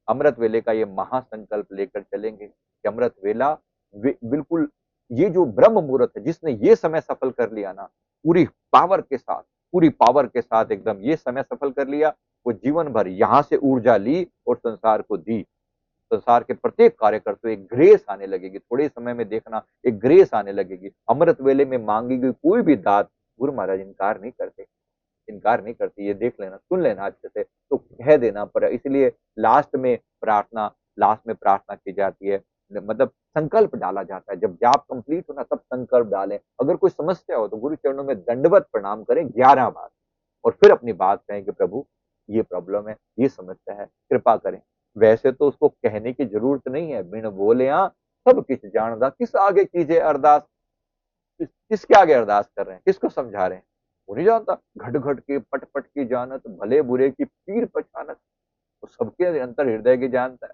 अमृत वेले का ये महासंकल्प लेकर चलेंगे कि अमृत वेला बिल्कुल ये जो ब्रह्म मुहूर्त है, जिसने ये समय सफल कर लिया ना, पूरी पावर के साथ, पूरी पावर के साथ एकदम ये समय सफल कर लिया, वो जीवन भर यहां से ऊर्जा ली और संसार को दी। संसार के प्रत्येक कार्यकर्ता एक ग्रेस आने लगेगी, थोड़े समय में देखना एक ग्रेस आने लगेगी। अमृत वेले में मांगी गई कोई भी दात गुरु महाराज इनकार नहीं करते, इनकार नहीं करती। ये देख लेना, सुन लेना अच्छे से, तो कह देना। पर इसलिए लास्ट में प्रार्थना की जाती है, मतलब संकल्प डाला जाता है। जब जाप कंप्लीट हो ना, तब संकल्प डालें। अगर कोई समस्या हो तो गुरु चरणों में दंडवत प्रणाम करें 11 बार, और फिर अपनी बात कहें कि प्रभु ये प्रॉब्लम है, ये समस्या है, कृपा करें। वैसे तो उसको कहने की जरूरत नहीं है, बिन बोले सब किछ जानदा, किस आगे कीजिए अरदास, किसके आगे अरदास कर रहे हैं, किसको समझा रहे हैं, वो नहीं जानता। घट घट के पट पट की जानत, भले बुरे की पीर पहचानत। वो सबके अंतर हृदय की जानता है,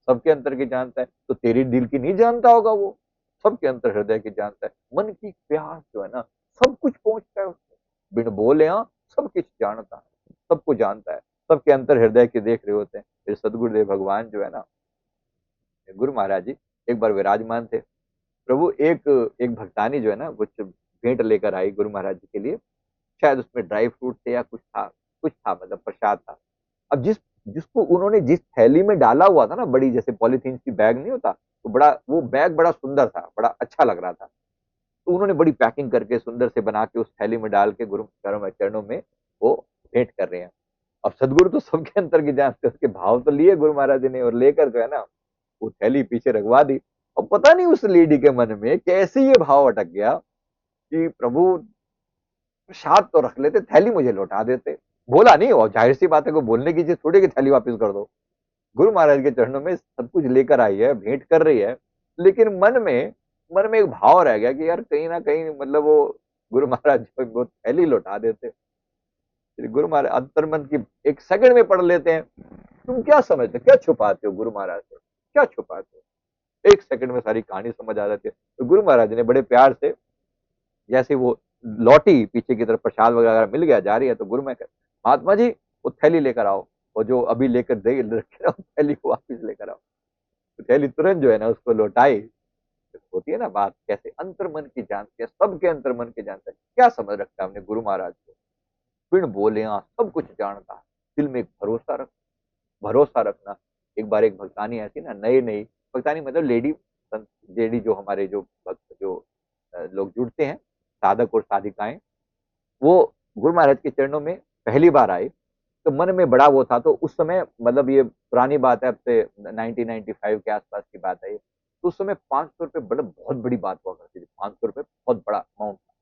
सबके अंतर की जानता है। तो तेरी दिल की नहीं जानता होगा वो, सबके अंतर हृदय की जानता है। मन की प्यास जो है ना, सब कुछ पहुंचता है उसको। बिन बोले सब कुछ जानता है, सबको जानता है, सबके अंतर हृदय के देख रहे होते हैं। फिर सदगुरुदेव भगवान जो है ना, गुरु महाराज जी एक बार विराजमान थे। प्रभु एक एक भक्तानी जो है ना, कुछ भेंट लेकर आई गुरु महाराज जी के लिए। शायद उसमें ड्राई फ्रूट थे या कुछ था, मतलब प्रसाद था। अब जिसको उन्होंने जिस थैली में डाला हुआ था ना, बड़ी जैसे पॉलीथीन की बैग नहीं होता, तो बड़ा वो बैग बड़ा सुंदर था, बड़ा अच्छा लग रहा था। तो उन्होंने बड़ी पैकिंग करके सुंदर से बना के उस थैली में डाल के गुरु चरणों में वो भेंट कर रहे हैं। अब सदगुरु तो सबके अंतर की जानते, उसके भाव तो लिए गुरु महाराज जी ने, और लेकर जो है ना वो थैली पीछे रखवा दी। और पता नहीं उस लेडी के मन में कैसे ये भाव अटक गया कि प्रभु प्रसाद तो रख लेते, थैली मुझे लौटा देते। बोला नहीं, और जाहिर सी बात है, को बोलने की चीज थोड़ी कि थैली वापस कर दो। गुरु महाराज के चरणों में सब कुछ लेकर आई है, भेंट कर रही है, लेकिन मन में एक भाव रह गया कि यार कहीं ना कहीं मतलब वो गुरु महाराज जो वो थैली लौटा देते। फिर गुरु महाराज अंतर्मन की एक सेकंड में पढ़ लेते हैं, तुम क्या समझते, क्या छुपाते हो गुरु महाराज से, क्या छुपाते हो। एक सेकंड में सारी कहानी समझ आ जाती है। तो गुरु महाराज ने बड़े प्यार से, जैसे वो लौटी पीछे की तरफ, प्रसाद वगैरह मिल गया, जा रही है, तो गुरु में महात्मा जी वो थैली लेकर आओ, और जो अभी लेकर दे रखे ना थैली को वापिस लेकर आओ। तो थैली तुरंत जो है ना उसको लौटाई। होती है ना बात, कैसे अंतर मन की जानते हैं, सबके अंतर मन के जानते हैं। क्या समझ रखा है हमने गुरु महाराज को, बिन बोले सब कुछ जानता है। दिल में एक भरोसा रखना। एक बार एक भक्तानी ऐसी ना, नई नई भक्तानी, मतलब लेडी जो हमारे जो भक्त जो लोग जुड़ते हैं, साधक और साधिकाएं, वो गुरु महाराज के चरणों में पहली बार आए। तो मन में बड़ा वो था। तो उस समय, मतलब ये पुरानी बात है, अब से 1995 के आसपास की बात है ये। तो उस समय 500 रुपये बड़ा बहुत बड़ी बात हुआ करती थी। 500 रुपये बहुत बड़ा अमाउंट था।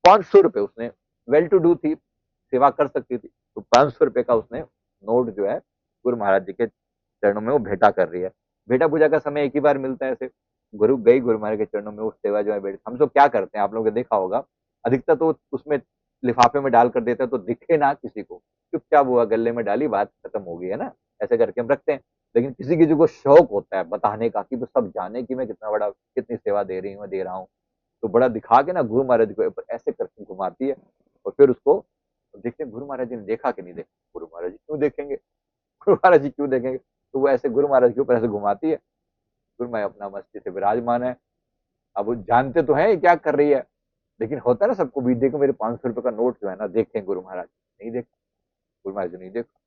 500 रुपये उसने, वेल टू डू थी, सेवा कर सकती थी, तो 500 रुपये का उसने नोट जो है गुरु महाराज जी के चरणों में वो भेंटा कर रही है। भेंटा पूजा का समय एक ही बार मिलता है ऐसे। गुरु महाराज के चरणों में वो सेवा जो है भेंट, हम सब क्या करते हैं, आप लोगों ने देखा होगा, अधिकतर तो उसमें लिफाफे में डाल कर देते हैं तो दिखे ना किसी को, चुपचाप हुआ गले में डाली, बात खत्म हो गई है ना, ऐसे करके हम रखते हैं। लेकिन किसी किसी को शौक होता है बताने का कि वो सब जाने कि मैं कितना बड़ा, कितनी सेवा दे रही हूँ, दे रहा हूँ। तो बड़ा दिखा के ना गुरु महाराज को ऐसे करके घुमाती है, और फिर उसको देखते हैं गुरु महाराज जी ने देखा कि नहीं देखा। गुरु महाराज जी क्यों देखेंगे, गुरु महाराज जी क्यों देखेंगे। तो वो ऐसे गुरु महाराज के ऊपर ऐसे घुमाती है। गुरु महाराज अपना मस्ती से विराजमान है। अब वो जानते तो हैं क्या कर रही है, लेकिन होता है ना सबको भी, देखो मेरे 500 रुपए का नोट जो है ना, देखें गुरु महाराज, नहीं देखा, गुरु महाराज ने नहीं देखा।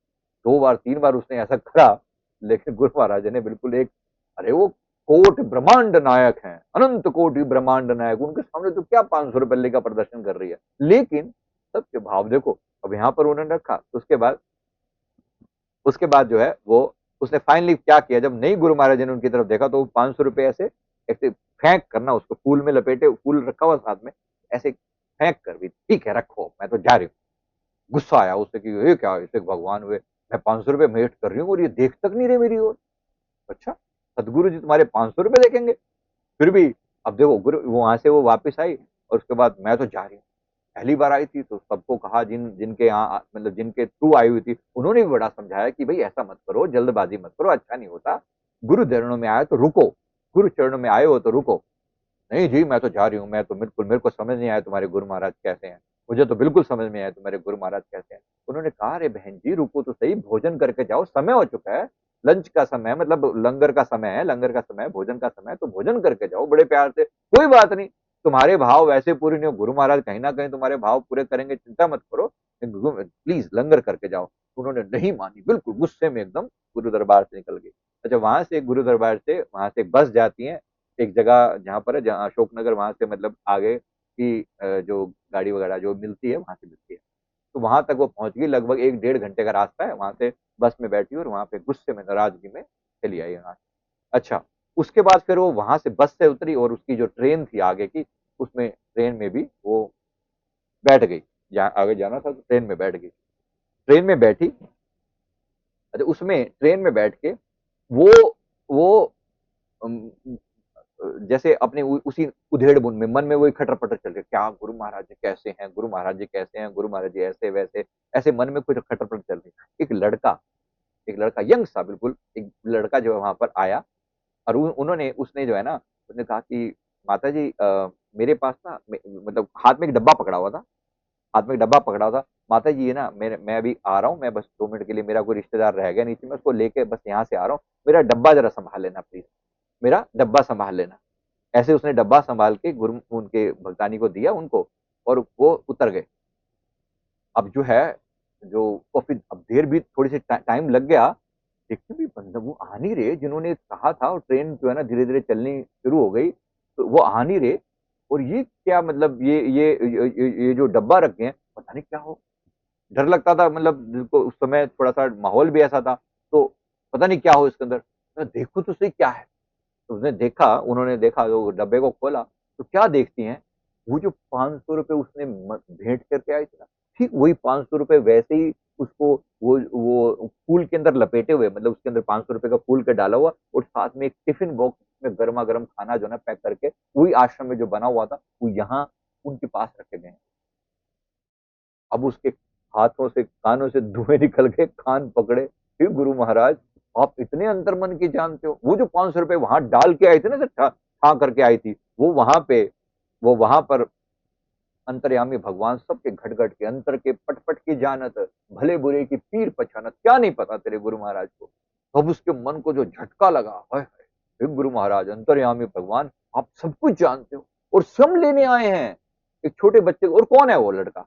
2 बार 3 बार उसने ऐसा करा, लेकिन गुरु महाराज ने बिल्कुल एक, अरे वो कोट ब्रह्मांड नायक हैं, अनंत कोटि ब्रह्मांड नायक, उनके सामने तो क्या 500 रुपए का प्रदर्शन कर रही है। लेकिन सबके भाव देखो। अब यहाँ पर उन्होंने रखा, तो उसके बाद जो है वो, उसने फाइनली क्या किया, जब नहीं गुरु महाराज ने उनकी तरफ देखा, तो वो 500 रुपए ऐसे फेंक करना, उसको फूल में लपेटे, फूल रखा हुआ साथ में, ऐसे फेंक कर भी, ठीक है रखो मैं तो जा रही हूँ। गुस्सा आया उसे कि ये क्या, इसे भगवान हुए, मैं 500 रुपए भेंट कर रही हूँ और ये देख तक नहीं रहे मेरी ओर। अच्छा, सदगुरु जी तुम्हारे 500 रुपए देखेंगे। फिर भी अब देखो, गुरु वहां से वो वापस आई, और उसके बाद मैं तो जा रही हूँ। पहली बार आई थी तो सबको कहा, जिनके यहाँ, मतलब जिनके थ्रू आई हुई थी, उन्होंने भी बड़ा समझाया कि भाई ऐसा मत करो, जल्दबाजी मत करो, अच्छा नहीं होता। गुरु चरणों में आए तो रुको, गुरु चरणों में आए हो तो रुको। नहीं जी मैं तो जा रही हूँ, मैं तो बिल्कुल, मेरे को समझ नहीं आया तुम्हारे गुरु महाराज कैसे हैं। मुझे तो बिल्कुल समझ में आया तुम्हारे गुरु महाराज कैसे हैं। उन्होंने कहा, अरे बहन जी रुको तो सही, भोजन करके जाओ, समय हो चुका है, लंच का समय है, मतलब लंगर का समय है, लंगर का समय है, भोजन का समय है, तो भोजन करके जाओ बड़े प्यार से, कोई बात नहीं, तुम्हारे भाव वैसे पूरे नहीं हो, गुरु महाराज कहीं ना कहीं तुम्हारे भाव पूरे करेंगे, चिंता मत करो, प्लीज लंगर करके जाओ। उन्होंने नहीं मानी, बिल्कुल गुस्से में एकदम गुरु दरबार से निकल गई। अच्छा, वहां से गुरु दरबार से वहां से एक बस जाती है, एक जगह जहां पर है, जहाँ अशोकनगर, वहां से मतलब आगे की जो गाड़ी वगैरह जो मिलती है वहां से मिलती है, तो वहां तक वो पहुंच गई, लगभग 1 डेढ़ घंटे का रास्ता है, वहां से बस में बैठी और वहां पे गुस्से में नाराजगी में चली आई यहाँ से। अच्छा, उसके बाद फिर वो वहां से बस से उतरी और उसकी जो ट्रेन थी आगे की, उसमें ट्रेन में भी वो बैठ गई, जहाँ आगे जाना था तो ट्रेन में बैठ गई। ट्रेन में बैठी, अच्छा उसमें ट्रेन में बैठ के वो वो अम, जैसे अपने उसी उधेड़ बुन में मन में वही खटर पटर चल रहे, क्या गुरु महाराज जी कैसे हैं, गुरु महाराज जी कैसे हैं, गुरु महाराज जी ऐसे वैसे, ऐसे मन में कुछ खटर पटर चल रही। एक लड़का यंग सा बिल्कुल, एक लड़का जो है वहां पर आया, और उन्होंने उसने जो है ना, उसने कहा कि माता जी मेरे पास ना मतलब हाथ में एक डब्बा पकड़ा हुआ था, हाथ में एक डब्बा पकड़ा हुआ था, माता जी ये ना मैं अभी आ रहा हूँ, मैं बस 2 मिनट के लिए, मेरा कोई रिश्तेदार रह गया नीचे, मैं उसको लेके बस यहाँ से आ रहा हूँ, मेरा डब्बा जरा संभाल लेना प्लीज, मेरा डब्बा संभाल लेना। ऐसे उसने डब्बा संभाल के गुरु उनके भगतानी को दिया उनको, और वो उतर गए। अब जो है, जो वो फिर अब देर भी थोड़ी सी टाइम लग गया, देखते भी बंदा वो आ नहीं रहे, जिन्होंने कहा था, और ट्रेन जो है ना धीरे धीरे चलनी शुरू हो गई, तो वो आ नहीं रहे। और ये क्या मतलब, ये जो डब्बा रख गए हैं, पता नहीं क्या हो, डर लगता था, मतलब जिसको उस समय थोड़ा सा माहौल भी ऐसा था, तो पता नहीं क्या हो इसके अंदर, मैं देखो तो सही क्या है। तो उसने देखा, उन्होंने देखा, तो डब्बे को खोला, तो क्या देखती हैं, वो जो 500 रुपए उसने भेंट करके आई थी ना, ठीक वही 500 रुपए वैसे ही उसको, वो फूल के अंदर लपेटे हुए, मतलब उसके अंदर 500 रुपए का फूल के डाला हुआ, और साथ में एक टिफिन बॉक्स में गर्मा गर्म खाना जो है ना पैक करके, वही आश्रम में जो बना हुआ था, वो यहाँ उनके पास रखे गए हैं। अब उसके हाथों से कानों से धुएं निकल के कान पकड़े, हे गुरु महाराज, आप इतने अंतर्मन की जानते हो, वो जो 500 रुपए वहां डाल के आई थी ना, ठा करके आई थी, वो वहां पर अंतर्यामी भगवान सबके घट घट के अंतर के पट पट की जानत, भले बुरे की पीर पहचानत, क्या नहीं पता तेरे गुरु महाराज को। अब उसके मन को जो झटका लगा, हाय हाय, हे गुरु महाराज, अंतर्यामी भगवान, आप सब कुछ जानते हो और स्वयं लेने आए हैं एक छोटे बच्चे को। और कौन है वो लड़का,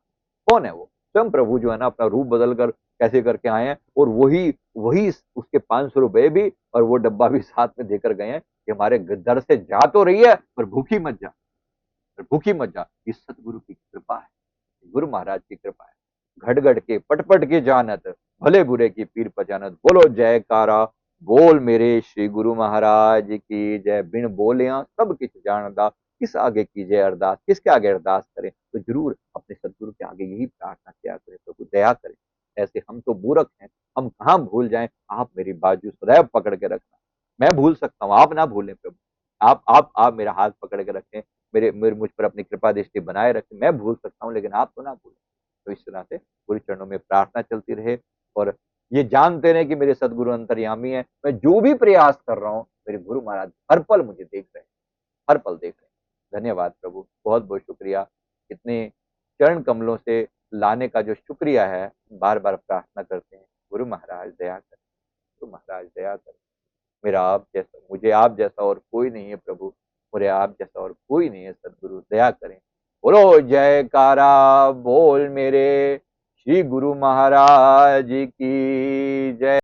कौन है वो, स्वयं प्रभु जो है ना अपना रूप बदल कर कैसे करके आए हैं, और वही वही उसके 500 रुपए भी और वो डब्बा भी साथ में देकर गए हैं कि हमारे दर से जा तो रही है पर भूखी मत जा, पर भूखी मत जा, ये सतगुरु की कृपा है, गुरु महाराज की कृपा है। घट घट के पट पट के जानत, भले बुरे की पीर पहचानत, बोलो जयकारा, बोल मेरे श्री गुरु महाराज की जय। बिन बोलिया सब किछ जानदा, किस आगे कीजिए अरदास, किसके आगे अरदास करें, तो जरूर अपने सदगुरु के आगे यही प्रार्थना किया करें, प्रभु दया करें। ऐसे हम तो मूर्ख हैं, हम कहाँ भूल जाएं, आप मेरी बाजू सदैव पकड़ के रखना। मैं भूल सकता हूँ, आप ना भूलें प्रभु, आप मेरा हाथ पकड़ के रखें, मेरे मुझ पर अपनी कृपा दृष्टि बनाए रखें। मैं भूल सकता हूँ लेकिन आप तो ना भूलें। तो इस तरह से गुरु चरणों में प्रार्थना चलती रहे, और ये जानते रहे कि मेरे सदगुरु अंतर्यामी है, मैं जो भी प्रयास कर रहा हूँ मेरे गुरु महाराज हर पल मुझे देख रहे हैं, हर पल देख रहे हैं। धन्यवाद प्रभु, बहुत बहुत शुक्रिया। इतने चरण कमलों से लाने का जो शुक्रिया है, बार बार प्रार्थना करते हैं, गुरु महाराज दया करें, गुरु महाराज दया करें। मेरा आप जैसा, मुझे आप जैसा और कोई नहीं है प्रभु, मुझे आप जैसा और कोई नहीं है सदगुरु, दया करें। बोलो जयकारा, बोल मेरे श्री गुरु महाराज की जय।